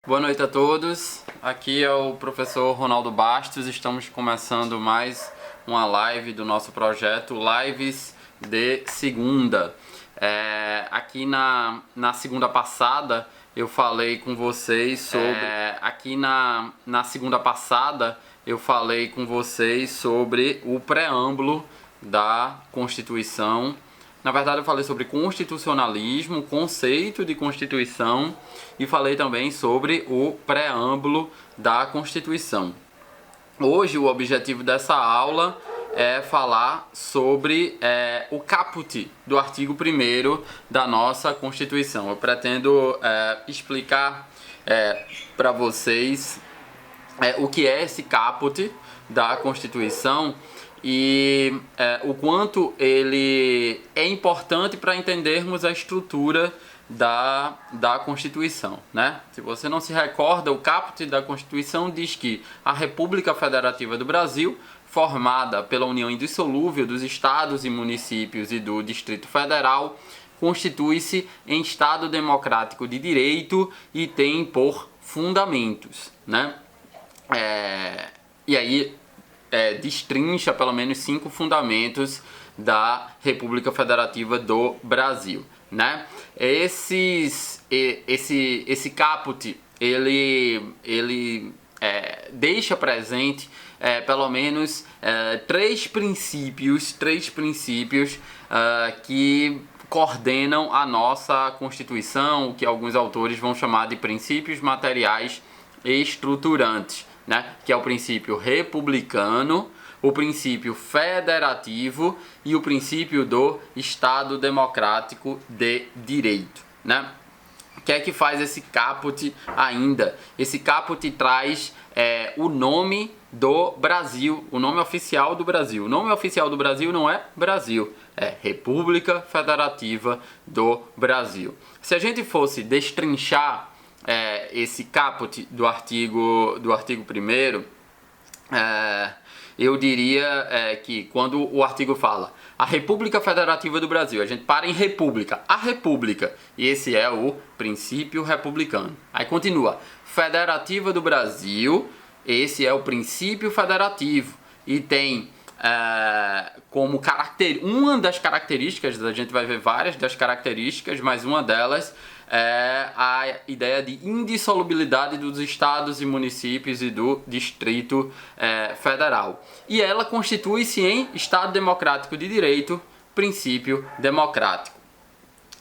Boa noite a todos, aqui é o professor Ronaldo Bastos, estamos começando mais uma live do nosso projeto Lives de Segunda. Aqui na segunda passada eu falei com vocês sobre... o preâmbulo da Constituição. Na verdade eu falei sobre constitucionalismo, conceito de Constituição e falei também sobre o preâmbulo da Constituição. Hoje o objetivo dessa aula é falar sobre o caput do artigo 1º da nossa Constituição. Eu pretendo explicar para vocês o que é esse caput da Constituição e o quanto ele é importante para entendermos a estrutura da Constituição, né? Se você não se recorda, o caput da Constituição diz que a República Federativa do Brasil, formada pela união indissolúvel dos estados e municípios e do Distrito Federal, constitui-se em Estado democrático de direito e tem por fundamentos, né? E aí destrincha pelo menos 5 fundamentos da República Federativa do Brasil, né? Esse caput ele deixa presente pelo menos três princípios que coordenam a nossa Constituição, que alguns autores vão chamar de princípios materiais estruturantes, né? Que é o princípio republicano, o princípio federativo e o princípio do Estado democrático de direito, né? O que é que faz esse caput ainda? Esse caput traz o nome do Brasil, o nome oficial do Brasil. O nome oficial do Brasil não é Brasil, é República Federativa do Brasil. Se a gente fosse destrinchar esse caput do artigo 1º, eu diria que quando o artigo fala a República Federativa do Brasil, a gente para em República, a República, e esse é o princípio republicano. Aí continua, Federativa do Brasil, esse é o princípio federativo, e tem como uma das características, a gente vai ver várias das características, mas uma delas é a ideia de indissolubilidade dos estados e municípios e do Distrito Federal. E ela constitui-se em Estado Democrático de Direito, princípio democrático.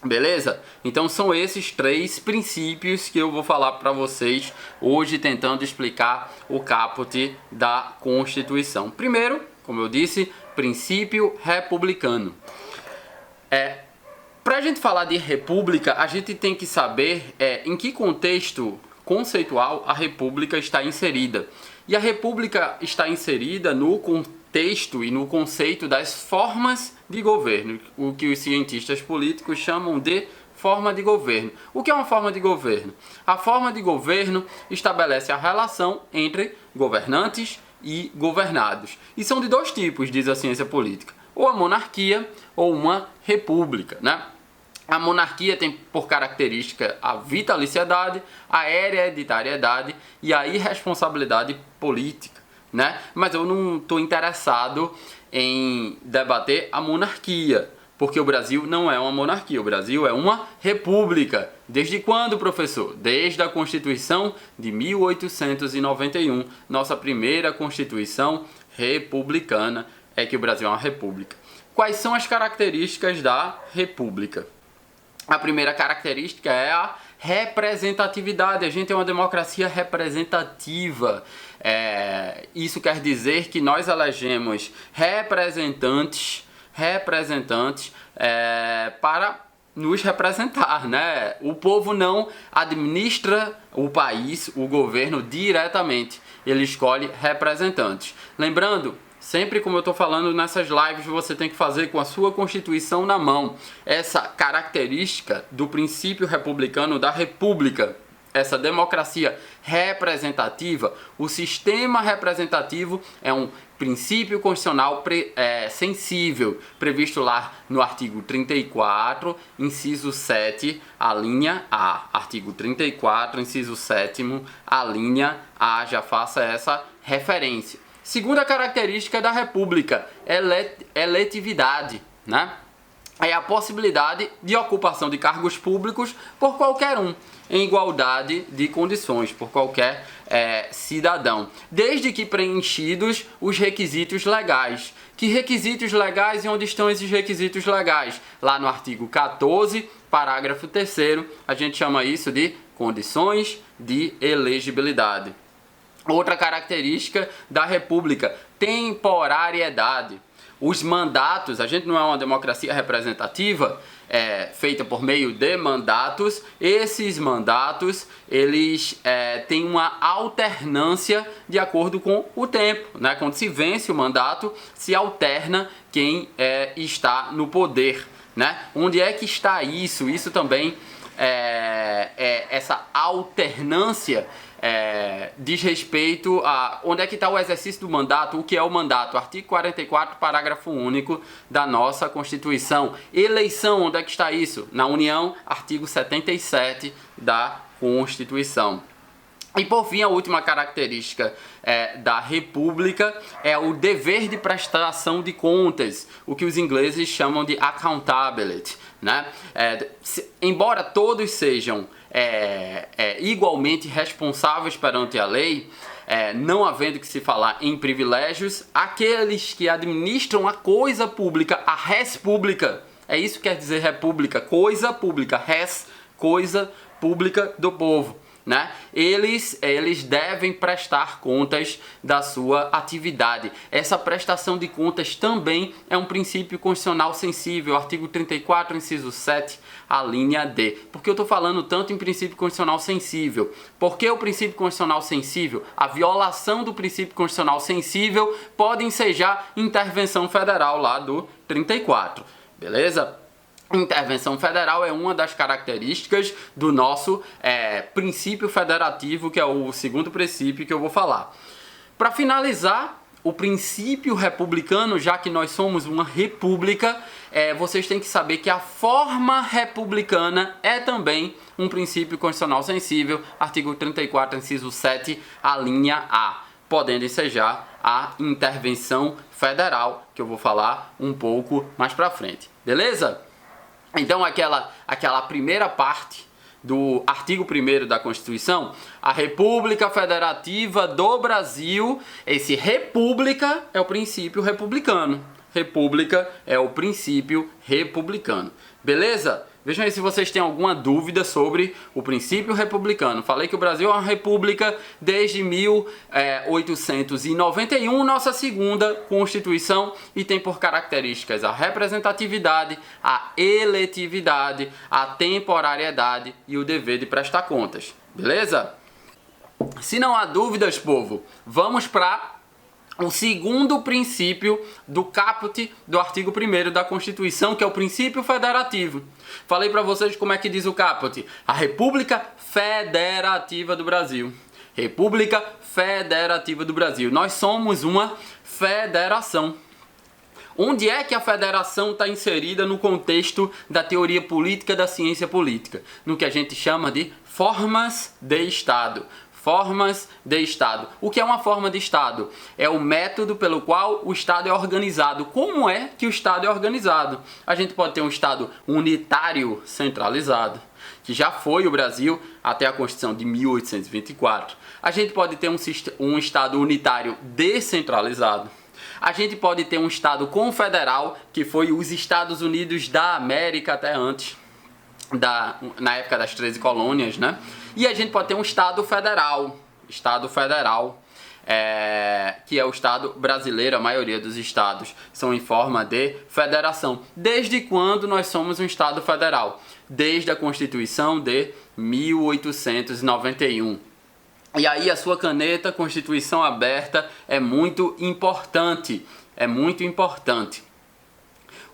Beleza? Então são esses 3 princípios que eu vou falar para vocês hoje, tentando explicar o caput da Constituição. Primeiro, como eu disse, princípio republicano. Para a gente falar de república, a gente tem que saber em que contexto conceitual a república está inserida. E a república está inserida no contexto e no conceito das formas de governo, o que os cientistas políticos chamam de forma de governo. O que é uma forma de governo? A forma de governo estabelece a relação entre governantes e governados. E são de 2 tipos, diz a ciência política. Ou a monarquia ou uma república, né? A monarquia tem por característica a vitaliciedade, a hereditariedade e a irresponsabilidade política, né? Mas eu não estou interessado em debater a monarquia, porque o Brasil não é uma monarquia, o Brasil é uma república. Desde quando, professor? Desde a Constituição de 1891, nossa primeira Constituição republicana, é que o Brasil é uma república. Quais são as características da república? A primeira característica é a representatividade. A gente é uma democracia representativa. Isso quer dizer que nós elegemos representantes para nos representar, né? O povo não administra o país, o governo diretamente. Ele escolhe representantes. Lembrando, sempre como eu estou falando nessas lives, você tem que fazer com a sua Constituição na mão. Essa característica do princípio republicano da República essa democracia representativa, o sistema representativo é um princípio constitucional sensível, previsto lá no artigo 34, inciso 7, a linha A. Artigo 34, inciso 7º, a linha A, já faça essa referência. Segunda característica da República, eletividade, né? É a possibilidade de ocupação de cargos públicos por qualquer um, em igualdade de condições, por qualquer cidadão, desde que preenchidos os requisitos legais. Que requisitos legais e onde estão esses requisitos legais? Lá no artigo 14, parágrafo 3º, a gente chama isso de condições de elegibilidade. Outra característica da República, temporariedade. Os mandatos, a gente não é uma democracia representativa, feita por meio de mandatos. Esses mandatos, eles têm uma alternância de acordo com o tempo, né? Quando se vence o mandato, se alterna quem está no poder, né? Onde é que está isso? Isso também, essa alternância diz respeito a onde é que está o exercício do mandato. O que é o mandato? Artigo 44, parágrafo único da nossa Constituição. Eleição, onde é que está isso? Na União, artigo 77 da Constituição. E por fim, a última característica da República é o dever de prestação de contas, o que os ingleses chamam de accountability, né? Embora todos sejam igualmente responsáveis perante a lei, não havendo que se falar em privilégios, aqueles que administram a coisa pública, a res pública, é isso que quer dizer república, coisa pública, res, coisa pública do povo, né? Eles devem prestar contas da sua atividade. Essa prestação de contas também é um princípio constitucional sensível, artigo 34, inciso 7, a linha D. Por que eu estou falando tanto em princípio constitucional sensível? Porque o princípio constitucional sensível, a violação do princípio constitucional sensível pode ensejar intervenção federal lá do 34, beleza? Intervenção federal é uma das características do nosso princípio federativo, que é o segundo princípio que eu vou falar. Para finalizar, o princípio republicano, já que nós somos uma república, vocês têm que saber que a forma republicana é também um princípio constitucional sensível, artigo 34, inciso 7, a linha A, podendo ensejar a intervenção federal, que eu vou falar um pouco mais para frente, beleza? Então aquela primeira parte do artigo 1º da Constituição, a República Federativa do Brasil, esse república é o princípio republicano. República é o princípio republicano. Beleza? Vejam aí se vocês têm alguma dúvida sobre o princípio republicano. Falei que o Brasil é uma república desde 1891, nossa segunda Constituição, e tem por características a representatividade, a eletividade, a temporariedade e o dever de prestar contas. Beleza? Se não há dúvidas, povo, vamos para o segundo princípio do caput do artigo 1º da Constituição, que é o princípio federativo. Falei para vocês como é que diz o caput. A República Federativa do Brasil. República Federativa do Brasil. Nós somos uma federação. Onde é que a federação está inserida no contexto da teoria política, da ciência política? No que a gente chama de formas de Estado. Formas de Estado. O que é uma forma de Estado? É o método pelo qual o Estado é organizado. Como é que o Estado é organizado? A gente pode ter um Estado unitário centralizado, que já foi o Brasil até a Constituição de 1824. A gente pode ter um Estado unitário descentralizado. A gente pode ter um Estado confederal, que foi os Estados Unidos da América até antes, na época das 13 colônias, né? E a gente pode ter um Estado federal, que é o Estado brasileiro. A maioria dos estados são em forma de federação. Desde quando nós somos um Estado federal? Desde a Constituição de 1891. E aí a sua caneta, Constituição aberta, é muito importante. É muito importante.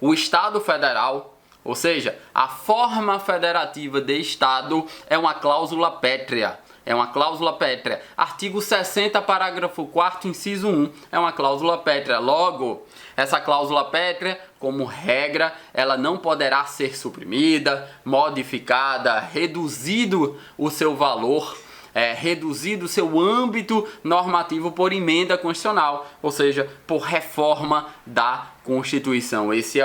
O Estado federal Ou seja, a forma federativa de Estado é uma cláusula pétrea. É uma cláusula pétrea. Artigo 60, parágrafo 4º, inciso 1, é uma cláusula pétrea. Logo, essa cláusula pétrea, como regra, ela não poderá ser suprimida, modificada, reduzido o seu valor, reduzido o seu âmbito normativo por emenda constitucional, ou seja, por reforma da Constituição. Esse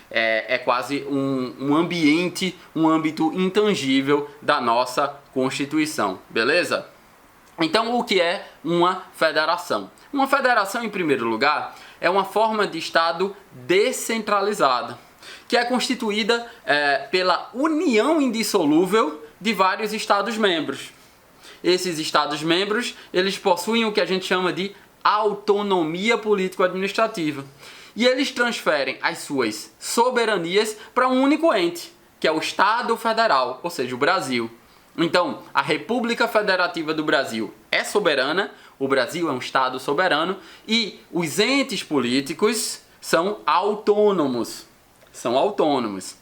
é quase um ambiente, um âmbito intangível da nossa Constituição, beleza? Então, o que é uma federação? Uma federação, em primeiro lugar, é uma forma de Estado descentralizada, que é constituída pela união indissolúvel de vários Estados-membros. Esses Estados-membros, eles possuem o que a gente chama de autonomia político-administrativa. E eles transferem as suas soberanias para um único ente, que é o Estado Federal, ou seja, o Brasil. Então, a República Federativa do Brasil é soberana, o Brasil é um Estado soberano, e os entes políticos são autônomos. São autônomos.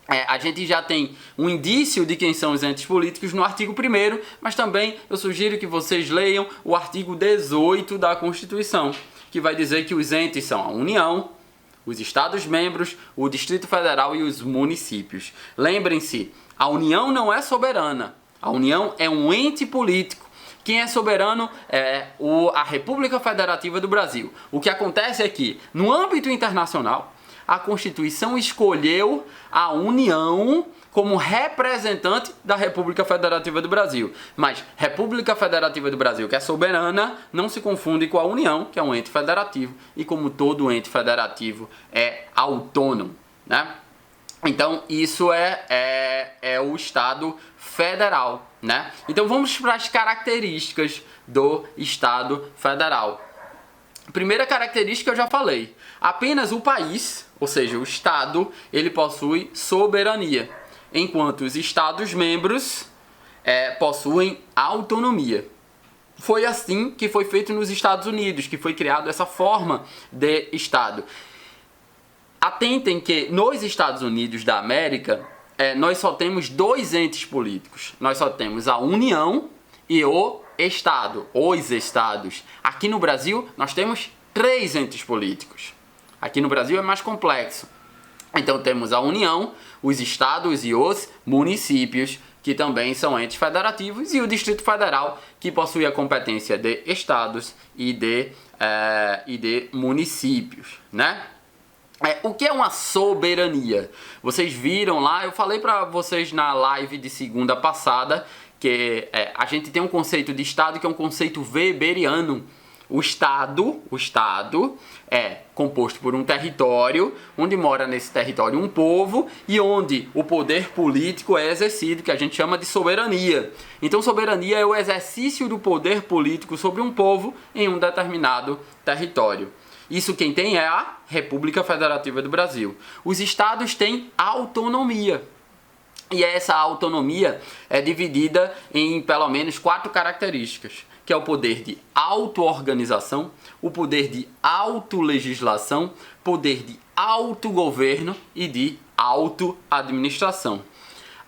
A gente já tem um indício de quem são os entes políticos no artigo 1º, mas também eu sugiro que vocês leiam o artigo 18 da Constituição, que vai dizer que os entes são a União, os Estados-membros, o Distrito Federal e os municípios. Lembrem-se, a União não é soberana, a União é um ente político. Quem é soberano é a República Federativa do Brasil. O que acontece é que, no âmbito internacional, a Constituição escolheu a União como representante da República Federativa do Brasil. Mas República Federativa do Brasil, que é soberana, não se confunde com a União, que é um ente federativo, e como todo ente federativo é autônomo, né? Então, isso é o Estado federal, né? Então, vamos para as características do Estado federal. Primeira característica eu já falei. Apenas o país, ou seja, o Estado, ele possui soberania, enquanto os Estados-membros possuem autonomia. Foi assim que foi feito nos Estados Unidos, que foi criado essa forma de Estado. Atentem que nos Estados Unidos da América, nós só temos dois entes políticos. Nós só temos a União e o Estado, os Estados. Aqui no Brasil, nós temos 3 entes políticos. Aqui no Brasil é mais complexo. Então temos a União, os Estados e os municípios, que também são entes federativos, e o Distrito Federal, que possui a competência de Estados e de municípios, né? O que é uma soberania? Vocês viram lá, eu falei para vocês na live de segunda passada, que a gente tem um conceito de Estado que é um conceito weberiano. O Estado é composto por um território, onde mora nesse território um povo e onde o poder político é exercido, que a gente chama de soberania. Então, soberania é o exercício do poder político sobre um povo em um determinado território. Isso quem tem é a República Federativa do Brasil. Os estados têm autonomia. E essa autonomia é dividida em pelo menos 4 características, que é o poder de auto-organização, o poder de autolegislação, poder de autogoverno e de auto-administração.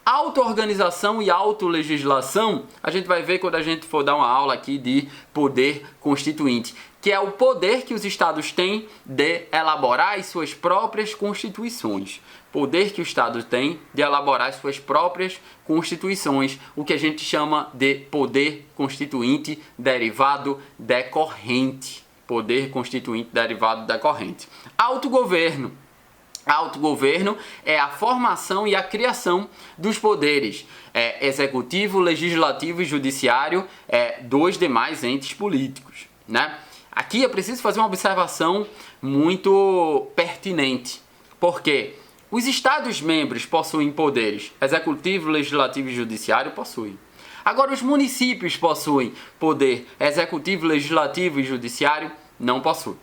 Auto-organização e autolegislação a gente vai ver quando a gente for dar uma aula aqui de poder constituinte, que é o poder que os estados têm de elaborar as suas próprias constituições. Poder que o Estado tem de elaborar as suas próprias constituições, o que a gente chama de poder constituinte derivado decorrente. Poder constituinte derivado decorrente. Autogoverno. Autogoverno é a formação e a criação dos poderes executivo, legislativo e judiciário dos demais entes políticos, né? Aqui é preciso fazer uma observação muito pertinente, porque os Estados-membros possuem poderes executivo, legislativo e judiciário, possuem. Agora, os municípios possuem poder executivo, legislativo e judiciário, não possuem.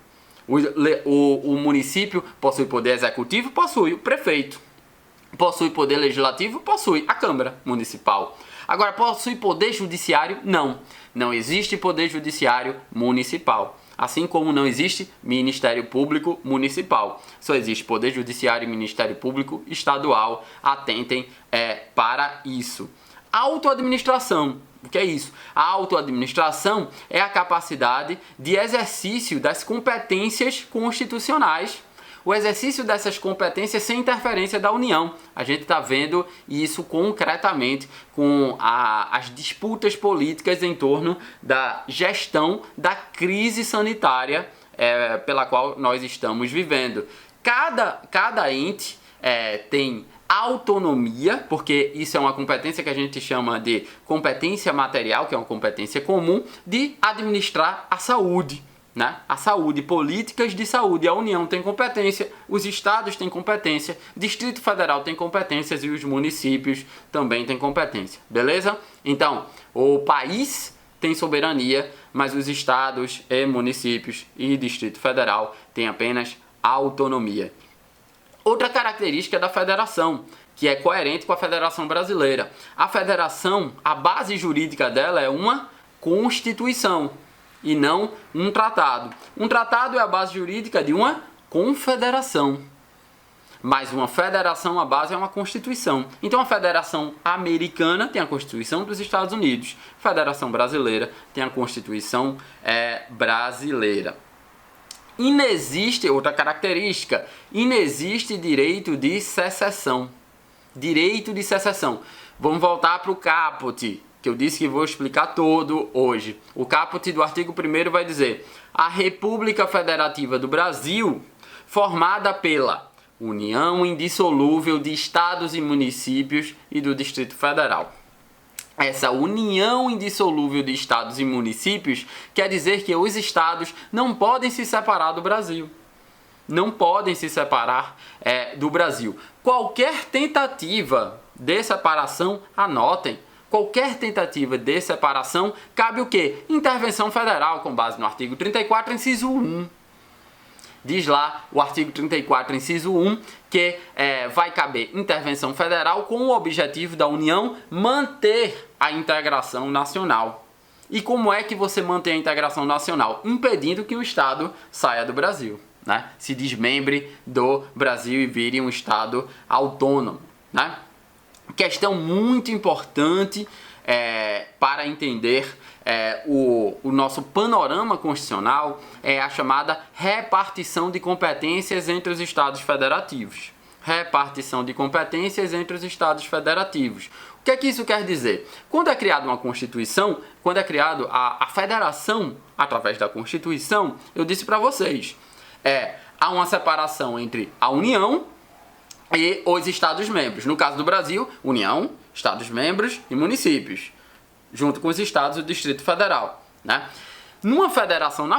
O município possui poder executivo, possui o prefeito. Possui poder legislativo, possui a Câmara Municipal. Agora, possui poder judiciário? Não. Não existe poder judiciário municipal. Assim como não existe Ministério Público Municipal. Só existe Poder Judiciário e Ministério Público Estadual. Atentem para isso. Autoadministração. O que é isso? A autoadministração é a capacidade de exercício das competências constitucionais. O exercício dessas competências sem interferência da União. A gente está vendo isso concretamente com as disputas políticas em torno da gestão da crise sanitária pela qual nós estamos vivendo. Cada ente tem autonomia, porque isso é uma competência que a gente chama de competência material, que é uma competência comum, de administrar a saúde. Né? A saúde, políticas de saúde. A União tem competência, os estados têm competência, Distrito Federal tem competências e os municípios também têm competência. Beleza? Então, o país tem soberania, mas os estados e municípios e Distrito Federal têm apenas autonomia. Outra característica da federação, que é coerente com a Federação Brasileira. A federação, a base jurídica dela é uma Constituição e não um tratado. Um tratado é a base jurídica de uma confederação. Mas uma federação, a base é uma Constituição. Então a Federação Americana tem a Constituição dos Estados Unidos. A Federação Brasileira tem a Constituição brasileira. Inexiste, outra característica, inexiste direito de secessão. Direito de secessão. Vamos voltar para o caput, que eu disse que vou explicar todo hoje. O caput do artigo 1º vai dizer: a República Federativa do Brasil, formada pela União Indissolúvel de Estados e Municípios e do Distrito Federal. Essa união indissolúvel de estados e municípios quer dizer que os estados não podem se separar do Brasil. Não podem se separar do Brasil. Qualquer tentativa de separação, anotem, qualquer tentativa de separação, cabe o quê? Intervenção federal, com base no artigo 34, inciso 1. Diz lá o artigo 34, inciso 1, que vai caber intervenção federal com o objetivo da União manter a integração nacional. E como é que você mantém a integração nacional? Impedindo que o Estado saia do Brasil, né? Se desmembre do Brasil e vire um Estado autônomo, né? Questão muito importante para entender o nosso panorama constitucional é a chamada repartição de competências entre os Estados federativos. Repartição de competências entre os Estados federativos. O que é que isso quer dizer? Quando é criada uma Constituição, quando é criada a federação através da Constituição, eu disse para vocês, há uma separação entre a União e os Estados-membros. No caso do Brasil, União, Estados-membros e municípios, junto com os estados e o Distrito Federal, né? Na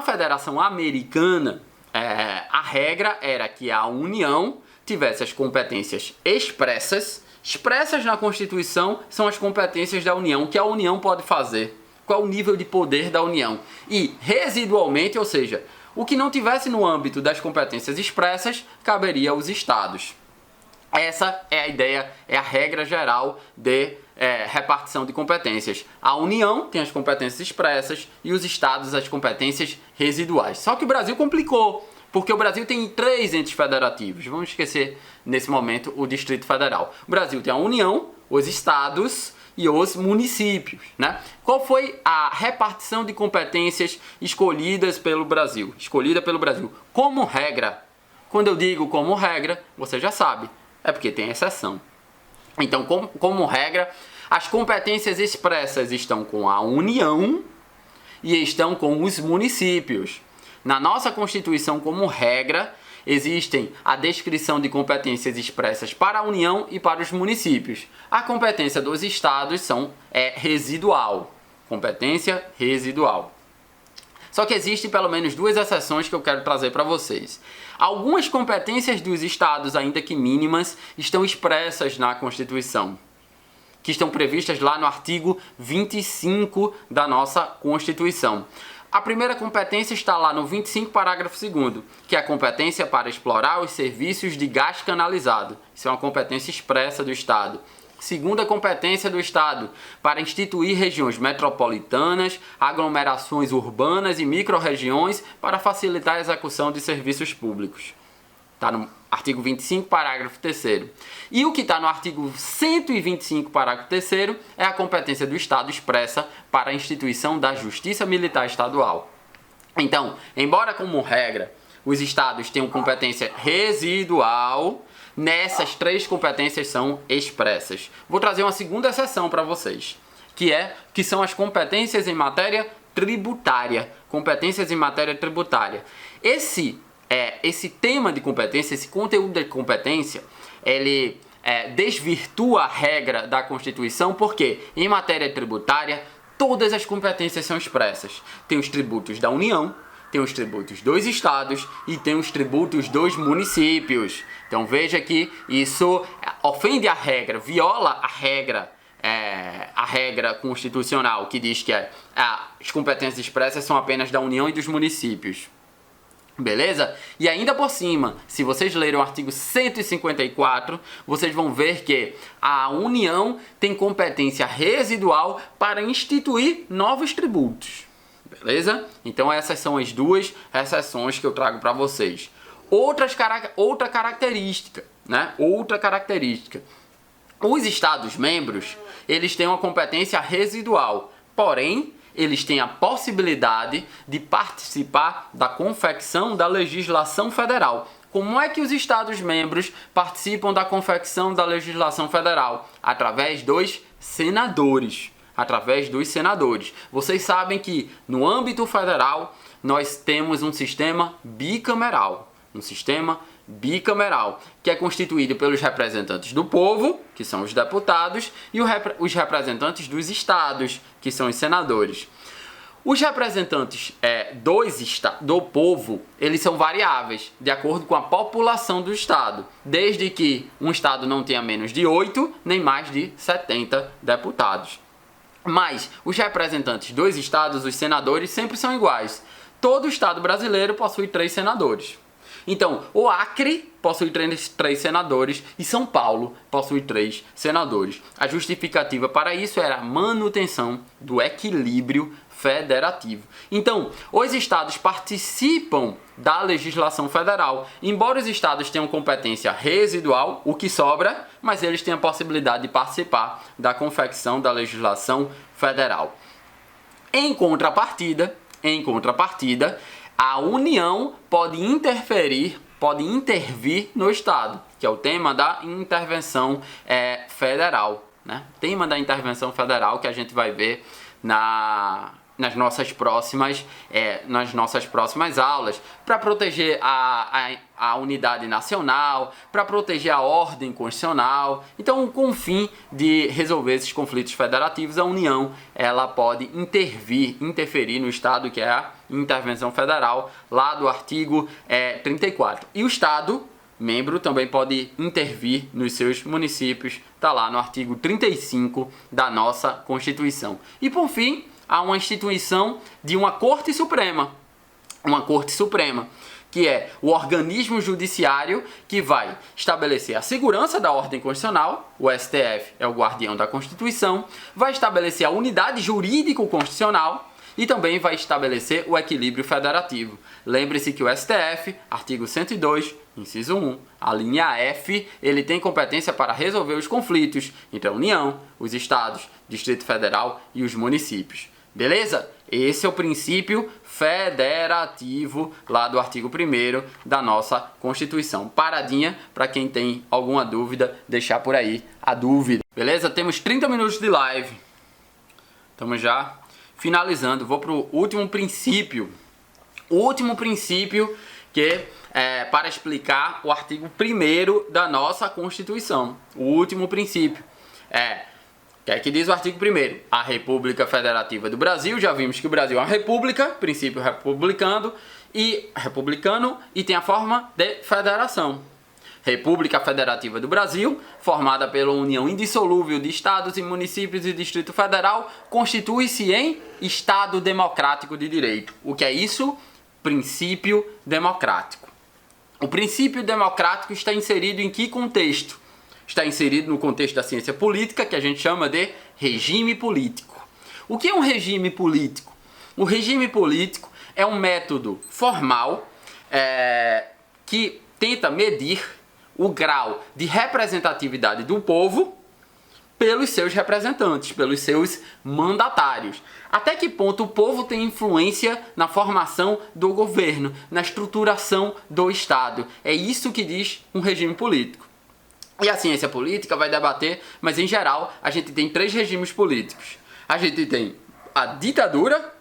Federação Americana, a regra era que a União tivesse as competências expressas na Constituição, são as competências da União, que a União pode fazer, qual o nível de poder da União. E residualmente, ou seja, o que não tivesse no âmbito das competências expressas, caberia aos estados. Essa é a ideia, é a regra geral de repartição de competências. A União tem as competências expressas e os estados as competências residuais. Só que o Brasil complicou, porque o Brasil tem 3 entes federativos. Vamos esquecer, nesse momento, o Distrito Federal. O Brasil tem a União, os estados e os municípios, né? Qual foi a repartição de competências escolhida pelo Brasil? Como regra. Quando eu digo como regra, você já sabe. É porque tem exceção. Então, como regra, as competências expressas estão com a União e estão com os municípios. Na nossa Constituição, como regra, existem a descrição de competências expressas para a União e para os municípios. A competência dos estados é residual. Competência residual. Só que existem pelo menos 2 exceções que eu quero trazer para vocês. Algumas competências dos estados, ainda que mínimas, estão expressas na Constituição, que estão previstas lá no artigo 25 da nossa Constituição. A primeira competência está lá no 25, parágrafo 2º, que é a competência para explorar os serviços de gás canalizado. Isso é uma competência expressa do Estado. segunda competência do Estado, para instituir regiões metropolitanas, aglomerações urbanas e micro-regiões para facilitar a execução de serviços públicos. Está no artigo 25, parágrafo 3º. E o que está no artigo 125, parágrafo 3º, é a competência do Estado expressa para a instituição da Justiça Militar Estadual. Então, embora como regra os estados tenham competência residual, nessas três competências são expressas. Vou trazer uma segunda exceção para vocês, que são as competências em matéria tributária. Competências em matéria tributária. Esse tema de competência, esse conteúdo de competência, ele desvirtua a regra da Constituição, porque em matéria tributária todas as competências são expressas. Tem os tributos da União, tem os tributos dos estados e tem os tributos dos municípios. Então veja que isso ofende a regra, viola a regra constitucional que diz que as competências expressas são apenas da União e dos municípios. Beleza? E ainda por cima, se vocês lerem o artigo 154, vocês vão ver que a União tem competência residual para instituir novos tributos. Beleza? Então essas são as duas exceções que eu trago para vocês. Outra característica, né? Outra característica. Os Estados-membros, eles têm uma competência residual, porém, eles têm a possibilidade de participar da confecção da legislação federal. Como é que os Estados-membros participam da confecção da legislação federal? Através dos senadores. Vocês sabem que no âmbito federal nós temos um sistema bicameral. Que é constituído pelos representantes do povo, que são os deputados, e os representantes dos estados, que são os senadores. Os representantes do povo, eles são variáveis, de acordo com a população do estado, desde que um estado não tenha menos de 8, nem mais de 70 deputados. Mas os representantes dos estados, os senadores, sempre são iguais. Todo estado brasileiro possui 3 senadores. Então, o Acre possui 3 senadores e São Paulo possui 3 senadores. A justificativa para isso era a manutenção do equilíbrio federativo. Então, os estados participam da legislação federal. Embora os estados tenham competência residual, o que sobra, mas eles têm a possibilidade de participar da confecção da legislação federal. Em contrapartida, a União pode intervir no Estado, que é o tema da intervenção federal, né? Tema da intervenção federal que a gente vai ver nas nossas próximas aulas, para proteger a unidade nacional, para proteger a ordem constitucional. Então, com o fim de resolver esses conflitos federativos, a União ela pode interferir no Estado, que é a intervenção federal, lá do artigo 34. E o Estado membro também pode intervir nos seus municípios, está lá no artigo 35 da nossa Constituição. E por fim, há uma instituição de uma Corte Suprema, que é o organismo judiciário que vai estabelecer a segurança da ordem constitucional, o STF é o guardião da Constituição, vai estabelecer a unidade jurídico-constitucional e também vai estabelecer o equilíbrio federativo. Lembre-se que o STF, artigo 102, inciso 1, a linha F, ele tem competência para resolver os conflitos entre a União, os estados, Distrito Federal e os municípios. Beleza? Esse é o princípio federativo lá do artigo 1º da nossa Constituição. Paradinha, para quem tem alguma dúvida, deixar por aí a dúvida. Beleza? Temos 30 minutos de live. Estamos já finalizando. Vou para o último princípio. O último princípio que é para explicar o artigo 1º da nossa Constituição. O último princípio o que é que diz o artigo 1º? A República Federativa do Brasil, já vimos que o Brasil é uma república, princípio republicano e tem a forma de federação. República Federativa do Brasil, formada pela união indissolúvel de estados e municípios e Distrito Federal, constitui-se em Estado Democrático de Direito. O que é isso? Princípio democrático. O princípio democrático está inserido em que contexto? está inserido no contexto da ciência política, que a gente chama de regime político. O que é um regime político? O regime político é um método formal que tenta medir o grau de representatividade do povo pelos seus representantes, pelos seus mandatários. Até que ponto o povo tem influência na formação do governo, na estruturação do Estado. É isso que diz um regime político. E a ciência política vai debater, mas em geral a gente tem 3 regimes políticos. A gente tem a ditadura,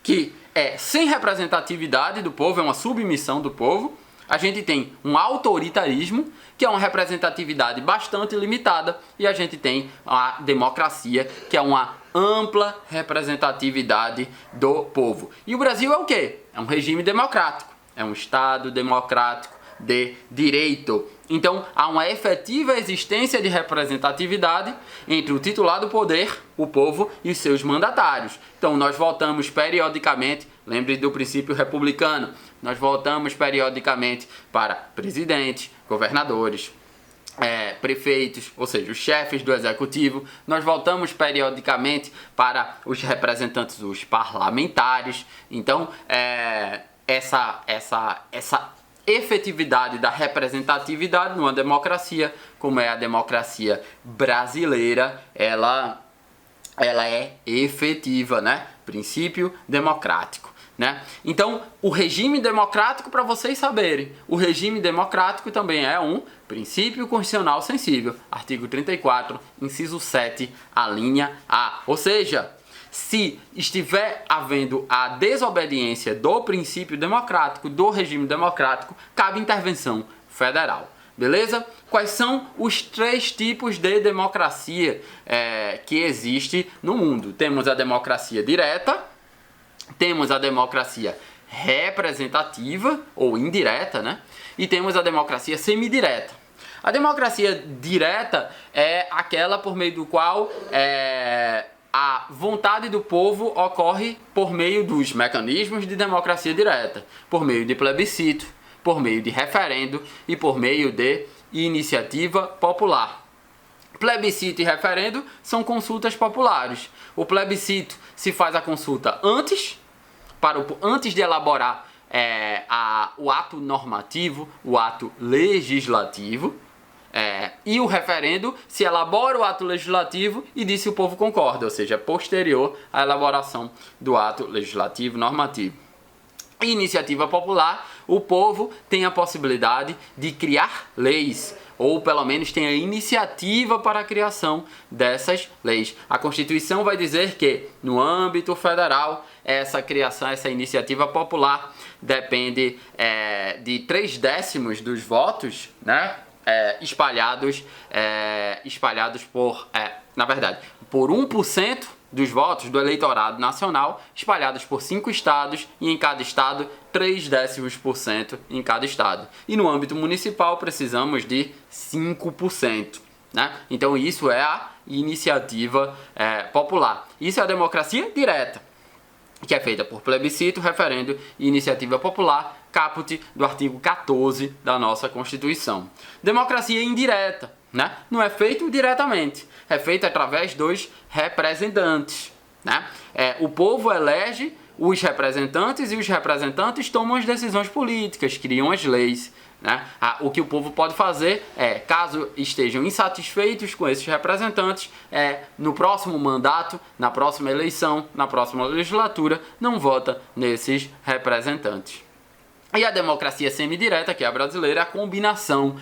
que é sem representatividade do povo, é uma submissão do povo. A gente tem um autoritarismo, que é uma representatividade bastante limitada, e a gente tem a democracia, que é uma ampla representatividade do povo. E o Brasil é o quê? É um regime democrático, é um Estado democrático de direito. Então, há uma efetiva existência de representatividade entre o titular do poder, o povo, e os seus mandatários. Então, nós voltamos periodicamente, lembre do princípio republicano, nós voltamos periodicamente para presidente, governadores, prefeitos, ou seja, os chefes do executivo. Nós voltamos periodicamente para os representantes, os parlamentares. Então, essa efetividade da representatividade numa democracia, como é a democracia brasileira, ela é efetiva, né? Princípio democrático, né? Então, o regime democrático, para vocês saberem, o regime democrático também é um princípio constitucional sensível, artigo 34, inciso 7, a linha A. Ou seja, se estiver havendo a desobediência do princípio democrático, do regime democrático, cabe intervenção federal. Beleza? Quais são os 3 tipos de democracia que existe no mundo? Temos a democracia direta, temos a democracia representativa ou indireta, né? E temos a democracia semidireta. A democracia direta é aquela por meio do qual a vontade do povo ocorre por meio dos mecanismos de democracia direta, por meio de plebiscito, por meio de referendo e por meio de iniciativa popular. Plebiscito e referendo são consultas populares. O plebiscito se faz a consulta antes de elaborar o ato normativo, o ato legislativo. E o referendo se elabora o ato legislativo e diz se o povo concorda, ou seja, é posterior à elaboração do ato legislativo normativo. Iniciativa popular, o povo tem a possibilidade de criar leis, ou pelo menos tem a iniciativa para a criação dessas leis. A Constituição vai dizer que, no âmbito federal, essa criação, essa iniciativa popular depende de 3/10 dos votos, né? Espalhados por 1% dos votos do eleitorado nacional, espalhados por 5 estados, e em cada estado 0,3% em cada estado. E no âmbito municipal precisamos de 5%. Né? Então isso é a iniciativa popular. Isso é a democracia direta, que é feita por plebiscito, referendo e iniciativa popular, caput do artigo 14 da nossa Constituição. Democracia indireta, né? Não é feito diretamente, é feito através dos representantes, né? O povo elege os representantes e os representantes tomam as decisões políticas, criam as leis. Né? O que o povo pode fazer caso estejam insatisfeitos com esses representantes, no próximo mandato, na próxima eleição, na próxima legislatura, não vota nesses representantes. E a democracia semidireta, que é a brasileira, é a combinação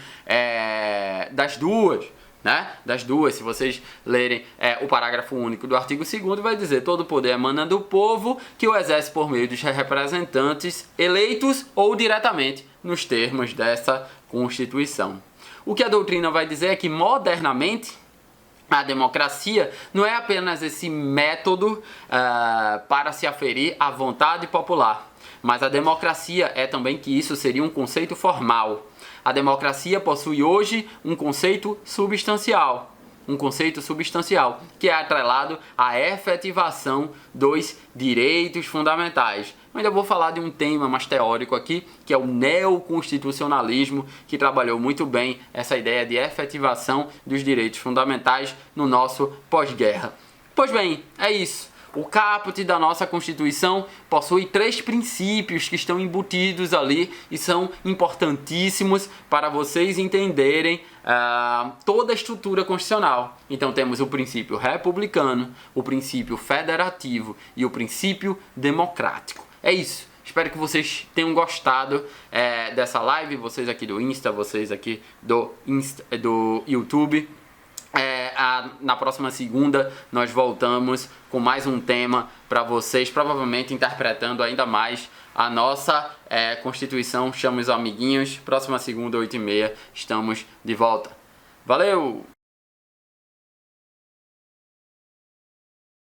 das duas. Né? Das duas, se vocês lerem o parágrafo único do artigo 2º, vai dizer: todo poder emana do povo, que o exerce por meio dos representantes eleitos ou diretamente nos termos dessa Constituição. O que a doutrina vai dizer é que, modernamente, a democracia não é apenas esse método para se aferir à vontade popular, mas a democracia é também que isso seria um conceito formal. A democracia possui hoje um conceito substancial, um conceito substancial, que é atrelado à efetivação dos direitos fundamentais. Eu ainda vou falar de um tema mais teórico aqui, que é o neoconstitucionalismo, que trabalhou muito bem essa ideia de efetivação dos direitos fundamentais no nosso pós-guerra. Pois bem, é isso. O caput da nossa Constituição possui 3 princípios que estão embutidos ali e são importantíssimos para vocês entenderem toda a estrutura constitucional. Então temos o princípio republicano, o princípio federativo e o princípio democrático. É isso. Espero que vocês tenham gostado dessa live, vocês aqui do Insta, vocês aqui do YouTube. Na próxima segunda nós voltamos com mais um tema para vocês, provavelmente interpretando ainda mais a nossa Constituição. Chame os amiguinhos. Próxima segunda, 8h30, estamos de volta. Valeu!